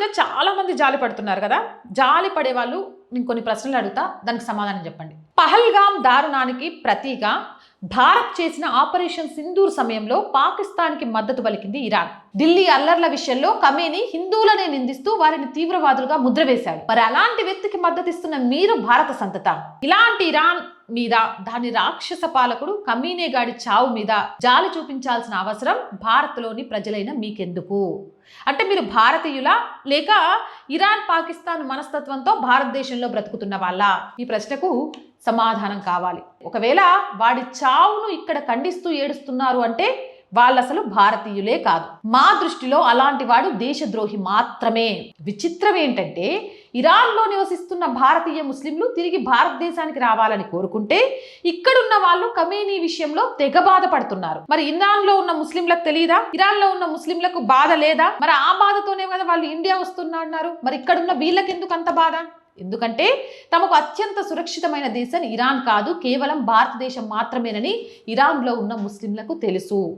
విషయంలో చాలా మంది జాలి పడుతున్నారు కదా. జాలి పడే వాళ్ళు నేను కొన్ని ప్రశ్నలు అడుగుతా, దానికి సమాధానం చెప్పండి. పహల్గామ్ దారుణానికి ప్రతిగా భారత్ చేసిన ఆపరేషన్ సింధూర్ సమయంలో పాకిస్తాన్కి మద్దతు పలికింది ఇరాన్. ఢిల్లీ అల్లర్ల విషయంలో ఖమేనీ హిందువులనే నిందిస్తూ వారిని తీవ్రవాదులుగా ముద్ర వేశాడు. మరి అలాంటి వ్యక్తికి మద్దతిస్తున్న మీరు భారత సంతత. ఇలాంటి ఇరాన్ మీద దాని రాక్షస పాలకుడు ఖమేనీ గాడి చావు మీద జాలి చూపించాల్సిన అవసరం భారత్లోని ప్రజలైన మీకెందుకు? అంటే మీరు భారతీయుల లేక ఇరాన్ పాకిస్తాన్ మనస్తత్వంతో భారతదేశంలో బ్రతుకుతున్న వాళ్ళ? ఈ ప్రశ్నకు సమాధానం కావాలి. ఒకవేళ వాడి చావును ఇక్కడ ఖండిస్తూ ఏడుస్తున్నారు అంటే వాళ్ళు అసలు భారతీయులే కాదు. మా దృష్టిలో అలాంటి వాడు దేశద్రోహి మాత్రమే. విచిత్రం ఏంటంటే ఇరాన్లో నివసిస్తున్న భారతీయ ముస్లింలు తిరిగి భారతదేశానికి రావాలని కోరుకుంటే ఇక్కడున్న వాళ్ళు ఖమేనీ విషయంలో తెగ బాధపడుతున్నారు. మరి ఇరాన్లో ఉన్న ముస్లింలకు తెలియదా? ఇరాన్లో ఉన్న ముస్లింలకు బాధ లేదా? మరి ఆ బాధతోనే కదా వాళ్ళు ఇండియా వస్తున్నారు. మరి ఇక్కడున్న వీళ్ళకి ఎందుకు అంత బాధ? ఎందుకంటే తమకు అత్యంత సురక్షితమైన దేశం ఇరాన్ కాదు, కేవలం భారతదేశం మాత్రమేనని ఇరాన్లో ఉన్న ముస్లింలకు తెలుసు.